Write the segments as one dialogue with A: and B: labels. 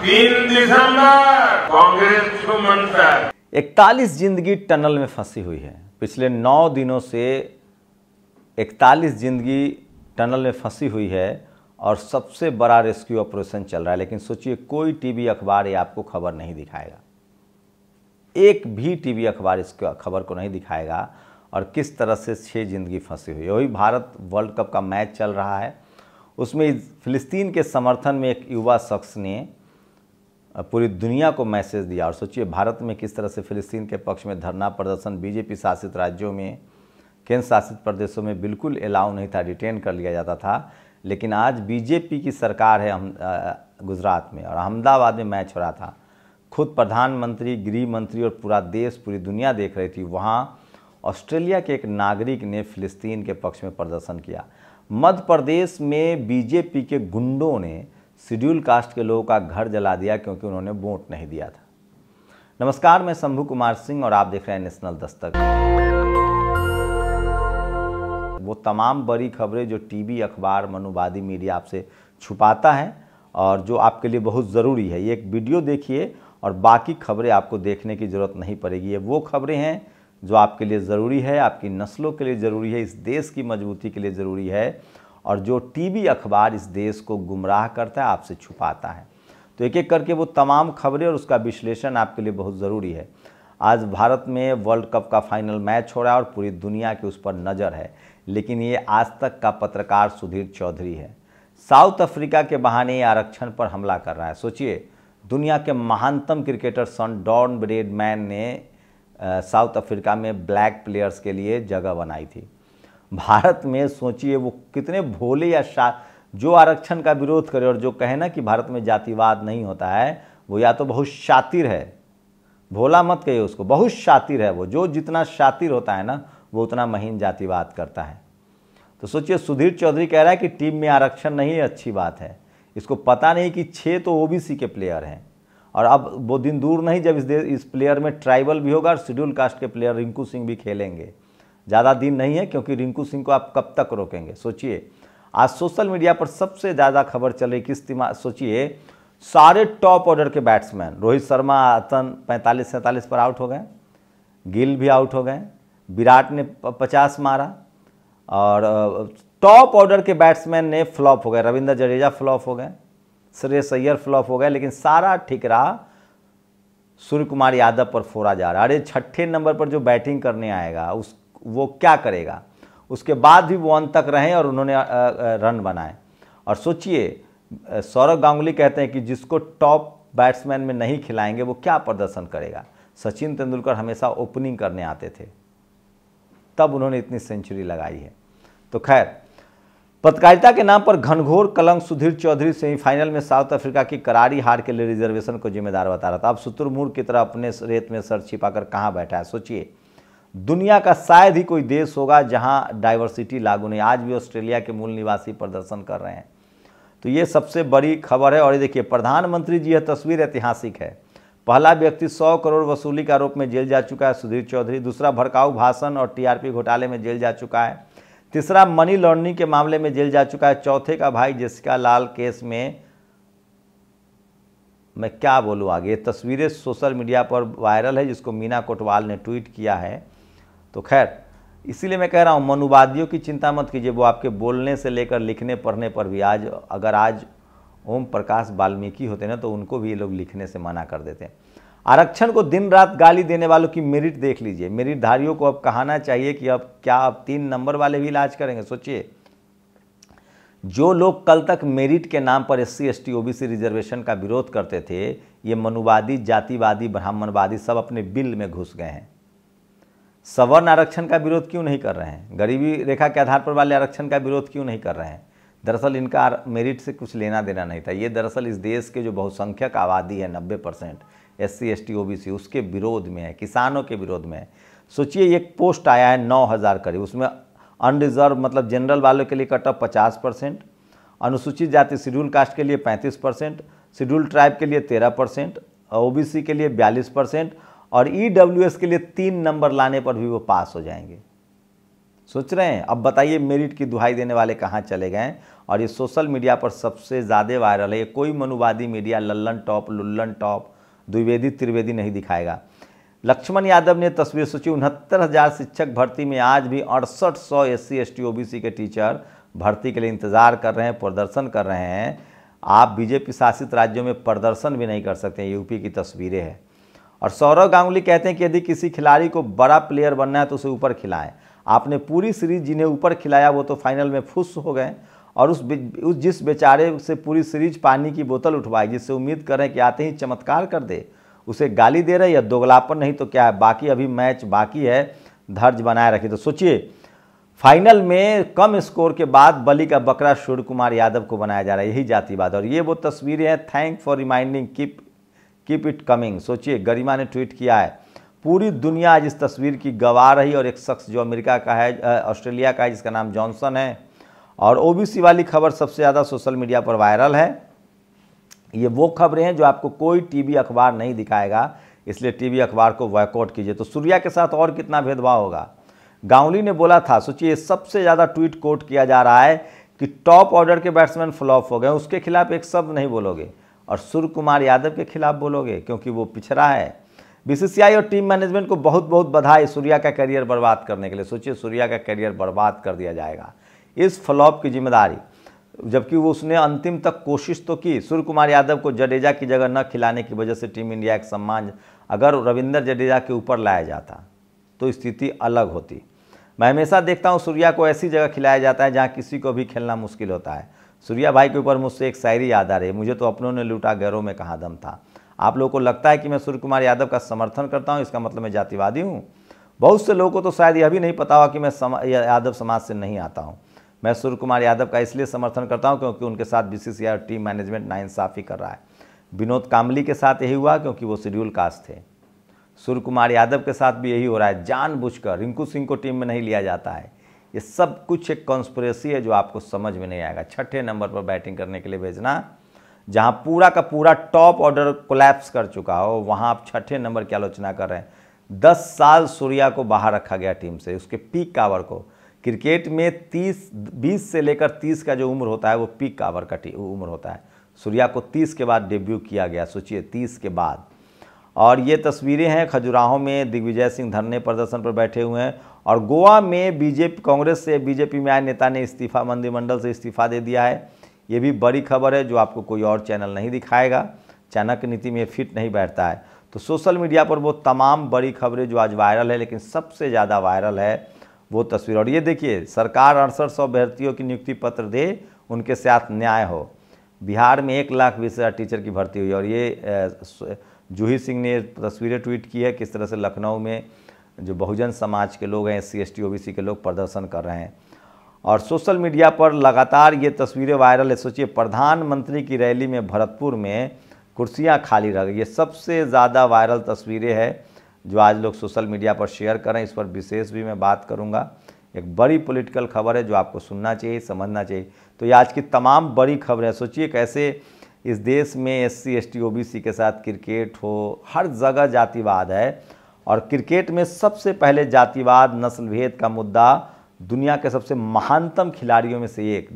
A: 3 दिसंबर कांग्रेस को मंत्र
B: 41 जिंदगी टनल में फंसी हुई है। पिछले 9 दिनों से 41 जिंदगी टनल में फंसी हुई है और सबसे बड़ा रेस्क्यू ऑपरेशन चल रहा है। लेकिन सोचिए, कोई टीवी अखबार ये आपको खबर नहीं दिखाएगा, एक भी टीवी अखबार इस खबर को नहीं दिखाएगा। और किस तरह से 6 जिंदगी फंसी हुई है। वही भारत वर्ल्ड कप का मैच चल रहा है, उसमें फिलिस्तीन के समर्थन में एक युवा शख्स ने पूरी दुनिया को मैसेज दिया। और सोचिए, भारत में किस तरह से फिलिस्तीन के पक्ष में धरना प्रदर्शन बीजेपी शासित राज्यों में, केंद्र शासित प्रदेशों में बिल्कुल अलाउ नहीं था, डिटेन कर लिया जाता था। लेकिन आज बीजेपी की सरकार है गुजरात में, और अहमदाबाद में मैच हो रहा था। खुद प्रधानमंत्री, गृह मंत्री और पूरा देश, पूरी दुनिया देख रही थी। वहाँ ऑस्ट्रेलिया के एक नागरिक ने फिलिस्तीन के पक्ष में प्रदर्शन किया। मध्य प्रदेश में बीजेपी के गुंडों ने शेड्यूल कास्ट के लोगों का घर जला दिया क्योंकि उन्होंने वोट नहीं दिया था। नमस्कार, मैं शंभू कुमार सिंह और आप देख रहे हैं नेशनल दस्तक। वो तमाम बड़ी खबरें जो टीवी, अखबार, मनुवादी मीडिया आपसे छुपाता है और जो आपके लिए बहुत ज़रूरी है। ये एक वीडियो देखिए और बाकी खबरें आपको देखने की ज़रूरत नहीं पड़ेगी। ये वो खबरें हैं जो आपके लिए ज़रूरी है, आपकी नस्लों के लिए ज़रूरी है, इस देश की मजबूती के लिए ज़रूरी है। और जो टीवी अखबार इस देश को गुमराह करता है, आपसे छुपाता है। तो एक एक करके वो तमाम खबरें और उसका विश्लेषण आपके लिए बहुत ज़रूरी है। आज भारत में वर्ल्ड कप का फाइनल मैच हो रहा है और पूरी दुनिया की उस पर नज़र है। लेकिन ये आज तक का पत्रकार सुधीर चौधरी है, साउथ अफ्रीका के बहाने आरक्षण पर हमला कर रहा है। सोचिए, दुनिया के महानतम क्रिकेटर सन डॉन ब्रैडमैन ने साउथ अफ्रीका में ब्लैक प्लेयर्स के लिए जगह बनाई थी। भारत में सोचिए वो कितने भोले या जो आरक्षण का विरोध करे और जो कहे ना कि भारत में जातिवाद नहीं होता है, वो या तो बहुत शातिर है, भोला मत कहिए उसको, बहुत शातिर है वो। जो जितना शातिर होता है ना, वो उतना महीन जातिवाद करता है। तो सोचिए, सुधीर चौधरी कह रहा है कि टीम में आरक्षण नहीं अच्छी बात है। इसको पता नहीं कि 6 तो ओबीसी के प्लेयर हैं और अब वो दिन दूर नहीं जब इस प्लेयर में ट्राइबल भी होगा और शेड्यूल कास्ट के प्लेयर रिंकू सिंह भी खेलेंगे। ज़्यादा दिन नहीं है, क्योंकि रिंकू सिंह को आप कब तक रोकेंगे। सोचिए, आज सोशल मीडिया पर सबसे ज़्यादा खबर चल रही किस सोचिए, सारे टॉप ऑर्डर के बैट्समैन, रोहित शर्मा 45-47 पर आउट हो गए, गिल भी आउट हो गए, विराट ने 50 मारा और टॉप ऑर्डर के बैट्समैन ने फ्लॉप हो गए। रविंद्र जडेजा फ्लॉप हो गए, श्रेयस अय्यर फ्लॉप हो गए। लेकिन सारा ठीक रहा, सूर्य कुमार यादव पर फोड़ा जा रहा। अरे 6ठे नंबर पर जो बैटिंग करने आएगा वो क्या करेगा। उसके बाद भी वो अंत तक रहे और उन्होंने रन बनाए। और सोचिए, सौरव गांगुली कहते हैं कि जिसको टॉप बैट्समैन में नहीं खिलाएंगे वो क्या प्रदर्शन करेगा। सचिन तेंदुलकर हमेशा ओपनिंग करने आते थे, तब उन्होंने इतनी सेंचुरी लगाई है। तो खैर, पत्रकारिता के नाम पर घनघोर कलंक सुधीर चौधरी सेमीफाइनल में साउथ अफ्रीका की करारी हार के लिए रिजर्वेशन को जिम्मेदार बता रहा था। अब शुतुरमुर्ग की तरह अपने रेत में सर छिपाकर कहाँ बैठा है। सोचिए, दुनिया का शायद ही कोई देश होगा जहां डाइवर्सिटी लागू नहीं। आज भी ऑस्ट्रेलिया के मूल निवासी प्रदर्शन कर रहे हैं। तो ये सबसे बड़ी खबर है। और ये देखिए, प्रधानमंत्री जी, यह तस्वीर ऐतिहासिक है। पहला व्यक्ति 100 करोड़ वसूली के आरोप में जेल जा चुका है, सुधीर चौधरी। दूसरा, भड़काऊ भाषण और टीआरपी घोटाले में जेल जा चुका है। तीसरा, मनी लॉन्ड्रिंग के मामले में जेल जा चुका है। चौथे का भाई जेसिका लाल केस में, मैं क्या बोलूँ आगे। ये तस्वीरें सोशल मीडिया पर वायरल है, जिसको मीना कोटवाल ने ट्वीट किया है। तो खैर, इसीलिए मैं कह रहा हूँ, मनुवादियों की चिंता मत कीजिए, वो आपके बोलने से लेकर लिखने पढ़ने पर भी आज ओम प्रकाश वाल्मीकि होते ना, तो उनको भी ये लोग लिखने से मना कर देते हैं। आरक्षण को दिन रात गाली देने वालों की मेरिट देख लीजिए। मेरिटधारियों को अब कहना चाहिए कि अब क्या अब 3 नंबर वाले भी इलाज करेंगे। सोचिए, जो लोग कल तक मेरिट के नाम पर SC ST OBC रिजर्वेशन का विरोध करते थे, ये मनुवादी, जातिवादी, ब्राह्मणवादी सब अपने बिल में घुस गए हैं। सवर्ण आरक्षण का विरोध क्यों नहीं कर रहे हैं? गरीबी रेखा के आधार पर वाले आरक्षण का विरोध क्यों नहीं कर रहे हैं? दरअसल इनका मेरिट से कुछ लेना देना नहीं था। ये दरअसल इस देश के जो बहुसंख्यक आबादी है 90% SC ST OBC, उसके विरोध में है, किसानों के विरोध में है। सोचिए, एक पोस्ट आया है 9000 करीब, उसमें अनरिजर्व मतलब जनरल वालों के लिए कट ऑफ 50%, अनुसूचित जाति शेड्यूल कास्ट के लिए 35%, शेड्यूल ट्राइब के लिए 13%, OBC के लिए 42% और EWS के लिए 3 नंबर लाने पर भी वो पास हो जाएंगे। सोच रहे हैं? अब बताइए मेरिट की दुहाई देने वाले कहाँ चले गए। और ये सोशल मीडिया पर सबसे ज़्यादा वायरल है। ये कोई मनुवादी media Lallan top Lullan top Dwivedi Trivedi नहीं दिखाएगा। लक्ष्मण यादव ने तस्वीर सोची, 69,000 शिक्षक भर्ती में आज भी 6800 SC ST OBC के टीचर भर्ती के लिए इंतज़ार कर रहे हैं, प्रदर्शन कर रहे हैं। आप बीजेपी शासित राज्यों में प्रदर्शन भी नहीं कर सकते हैं। यूपी की तस्वीरें हैं। और सौरव गांगुली कहते हैं कि यदि किसी खिलाड़ी को बड़ा प्लेयर बनना है तो उसे ऊपर खिलाएं। आपने पूरी सीरीज जिन्हें ऊपर खिलाया वो तो फाइनल में फुस हो गए, और उस जिस बेचारे से पूरी सीरीज पानी की बोतल उठवाई, जिससे उम्मीद कर रहे हैं कि आते ही चमत्कार कर दे, उसे गाली दे रहे या दोगलापन नहीं तो क्या है। बाकी अभी मैच बाकी है, धैर्य बनाए रखिए। तो सोचिए फाइनल में कम स्कोर के बाद बलि का बकरा सूर्य कुमार यादव को बनाया जा रहा है, यही जातिवाद। और ये वो तस्वीरें हैं, thank for reminding, keep it coming. सोचिए गरिमा ने ट्वीट किया है, पूरी दुनिया आज इस तस्वीर की गवाह रही। और एक शख्स जो अमेरिका का है, ऑस्ट्रेलिया का है, जिसका नाम जॉनसन है। और OBC वाली खबर सबसे ज़्यादा सोशल मीडिया पर वायरल है। ये वो खबरें हैं जो आपको कोई टीवी अखबार नहीं दिखाएगा, इसलिए टीवी अखबार को बॉयकॉट कीजिए। तो सूर्या के साथ और कितना भेदभाव होगा। गांगुली ने बोला था, सोचिए सबसे ज़्यादा ट्वीट कोट किया जा रहा है कि टॉप ऑर्डर के बैट्समैन फ्लॉप हो गए, उसके खिलाफ एक शब्द नहीं बोलोगे, और सूर्य कुमार यादव के खिलाफ बोलोगे क्योंकि वो पिछड़ा है। BCCI और टीम मैनेजमेंट को बहुत बहुत बधाई सूर्या का करियर बर्बाद करने के लिए। सोचिए सूर्या का करियर बर्बाद कर दिया जाएगा, इस फ्लॉप की जिम्मेदारी, जबकि वो उसने अंतिम तक कोशिश तो की। सूर्य कुमार यादव को जडेजा की जगह न खिलाने की वजह से टीम इंडिया का सम्मान अगर रविंद्र जडेजा के ऊपर लाया जाता तो स्थिति अलग होती। मैं हमेशा देखता हूँ सूर्या को ऐसी जगह खिलाया जाता है जहाँ किसी को भी खेलना मुश्किल होता है। सूर्या भाई के ऊपर मुझसे एक शायरी याद आ रही है, मुझे तो अपनों ने लूटा गैरों में कहाँ दम था। आप लोगों को लगता है कि मैं सूर्य कुमार यादव का समर्थन करता हूँ, इसका मतलब मैं जातिवादी हूँ। बहुत से लोगों को तो शायद यह भी नहीं पता होगा कि मैं यादव समाज से नहीं आता हूँ। मैं सूर्य कुमार यादव का इसलिए समर्थन करता हूँ क्योंकि उनके साथ BCCI और टीम मैनेजमेंट नाइंसाफ़ी कर रहा है। विनोद कांबली के साथ यही हुआ क्योंकि वो शेड्यूल कास्ट थे। सूर्य कुमार यादव के साथ भी यही हो रहा है, जानबूझकर रिंकू सिंह को टीम में नहीं लिया जाता है। ये सब कुछ एक कॉन्स्पिरेसी है जो आपको समझ में नहीं आएगा। छठे नंबर पर बैटिंग करने के लिए भेजना, जहां पूरा का पूरा टॉप ऑर्डर कोलैप्स कर चुका हो, वहां आप छठे नंबर की आलोचना कर रहे हैं। 10 साल सूर्या को बाहर रखा गया टीम से, उसके पीक कावर को। क्रिकेट में 20 से लेकर 30 का जो उम्र होता है वो पीक कावर का उम्र होता है। सूर्या को 30 के बाद डेब्यू किया गया, सोचिए 30 के बाद। और ये तस्वीरें हैं खजुराहो में दिग्विजय सिंह धरने प्रदर्शन पर बैठे हुए हैं। और गोवा में कांग्रेस से बीजेपी में आए नेता ने इस्तीफा, मंत्रिमंडल से इस्तीफा दे दिया है। ये भी बड़ी खबर है जो आपको कोई और चैनल नहीं दिखाएगा। चाणक्य नीति में फिट नहीं बैठता है। तो सोशल मीडिया पर वो तमाम बड़ी खबरें जो आज वायरल है, लेकिन सबसे ज़्यादा वायरल है वो तस्वीर। और ये देखिए, सरकार 6800 अभ्यर्थियों की नियुक्ति पत्र दे, उनके साथ न्याय हो। बिहार में 1,20,000 टीचर की भर्ती हुई। और ये जूही सिंह ने तस्वीरें ट्वीट की है किस तरह से लखनऊ में जो बहुजन समाज के लोग हैं, SC ST OBC के लोग प्रदर्शन कर रहे हैं। और सोशल मीडिया पर लगातार ये तस्वीरें वायरल है। सोचिए प्रधानमंत्री की रैली में भरतपुर में कुर्सियां खाली रह गई। ये सबसे ज़्यादा वायरल तस्वीरें हैं जो आज लोग सोशल मीडिया पर शेयर करें। इस पर विशेष भी मैं बात करूंगा। एक बड़ी पॉलिटिकल खबर है जो आपको सुनना चाहिए, समझना चाहिए। तो ये आज की तमाम बड़ी खबरें। सोचिए कैसे इस देश में SC ST OBC के साथ क्रिकेट हो, हर जगह जातिवाद है। और क्रिकेट में सबसे पहले जातिवाद, नस्लभेद का मुद्दा दुनिया के सबसे महानतम खिलाड़ियों में से एक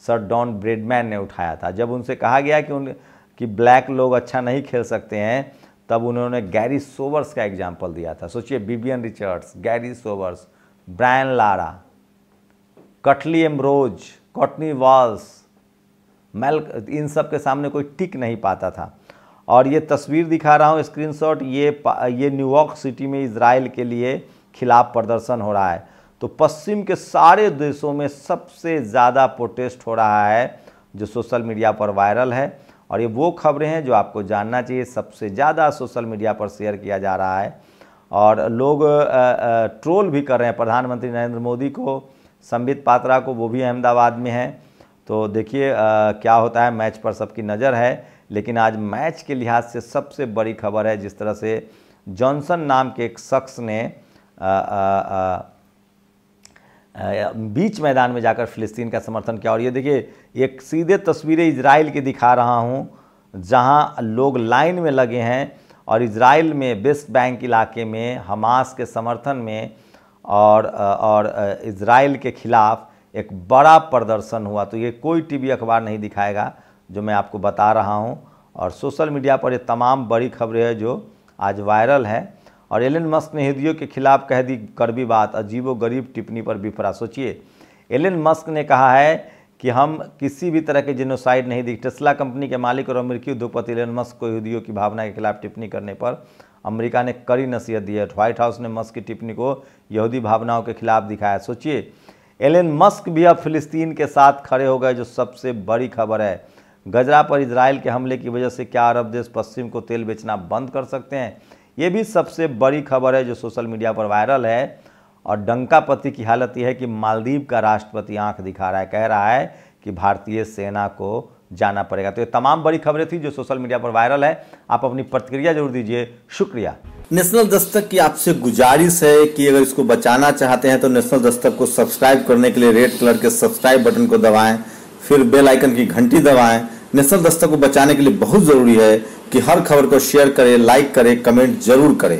B: सर डॉन ब्रैडमैन ने उठाया था। जब उनसे कहा गया कि ब्लैक लोग अच्छा नहीं खेल सकते हैं, तब उन्होंने गैरी सोबर्स का एग्जाम्पल दिया था। सोचिए Vivian Richards, Garry Sobers, Brian Lara, Curtly Ambrose, Courtney Walsh, इन सब के सामने कोई टिक नहीं पाता था। और ये तस्वीर दिखा रहा हूँ स्क्रीनशॉट, ये न्यूयॉर्क सिटी में इजराइल के लिए खिलाफ प्रदर्शन हो रहा है। तो पश्चिम के सारे देशों में सबसे ज़्यादा प्रोटेस्ट हो रहा है जो सोशल मीडिया पर वायरल है। और ये वो खबरें हैं जो आपको जानना चाहिए, सबसे ज़्यादा सोशल मीडिया पर शेयर किया जा रहा है। और लोग ट्रोल भी कर रहे हैं प्रधानमंत्री नरेंद्र मोदी को, संबित पात्रा को, वो भी अहमदाबाद में हैं। तो देखिए क्या होता है, मैच पर सबकी नज़र है। लेकिन आज मैच के लिहाज से सबसे बड़ी खबर है जिस तरह से जॉनसन नाम के एक शख्स ने बीच मैदान में जाकर फिलिस्तीन का समर्थन किया। और ये देखिए एक सीधे तस्वीरें इजराइल की दिखा रहा हूँ जहाँ लोग लाइन में लगे हैं और इजराइल में वेस्ट बैंक इलाके में हमास के समर्थन में और इजराइल के खिलाफ एक बड़ा प्रदर्शन हुआ। तो ये कोई टीवी अखबार नहीं दिखाएगा जो मैं आपको बता रहा हूँ। और सोशल मीडिया पर ये तमाम बड़ी खबरें हैं जो आज वायरल है। और एलन मस्क ने यहूदियों के खिलाफ कह दी कड़वी बात, अजीबोगरीब टिप्पणी पर बिफरा। सोचिए, एलन मस्क ने कहा है कि हम किसी भी तरह के जेनोसाइड नहीं दी। टेस्ला कंपनी के मालिक और अमेरिकी उद्योगपति एलन मस्क को यहूदियों की भावना के खिलाफ टिप्पणी करने पर अमेरिका ने कड़ी नसीहत दी है। व्हाइट हाउस ने मस्क की टिप्पणी को यहूदी भावनाओं के खिलाफ दिखाया। सोचिए, एलन मस्क भी अब फिलिस्तीन के साथ खड़े हो गए, जो सबसे बड़ी खबर है। गजा पर इजराइल के हमले की वजह से क्या अरब देश पश्चिम को तेल बेचना बंद कर सकते हैं? ये भी सबसे बड़ी खबर है जो सोशल मीडिया पर वायरल है। और डंकापति की हालत यह है कि मालदीव का राष्ट्रपति आंख दिखा रहा है, कह रहा है कि भारतीय सेना को जाना पड़ेगा। तो ये तमाम बड़ी खबरें थी जो सोशल मीडिया पर वायरल है। आप अपनी प्रतिक्रिया जरूर दीजिए। शुक्रिया।
C: नेशनल दस्तक की आपसे गुजारिश है कि अगर इसको बचाना चाहते हैं तो नेशनल दस्तक को सब्सक्राइब करने के लिए रेड कलर के सब्सक्राइब बटन को दबाएं, फिर बेल आइकन की घंटी दबाएं। नेशनल दस्तक को बचाने के लिए बहुत जरूरी है कि हर खबर को शेयर करें, लाइक करें, कमेंट जरूर करें।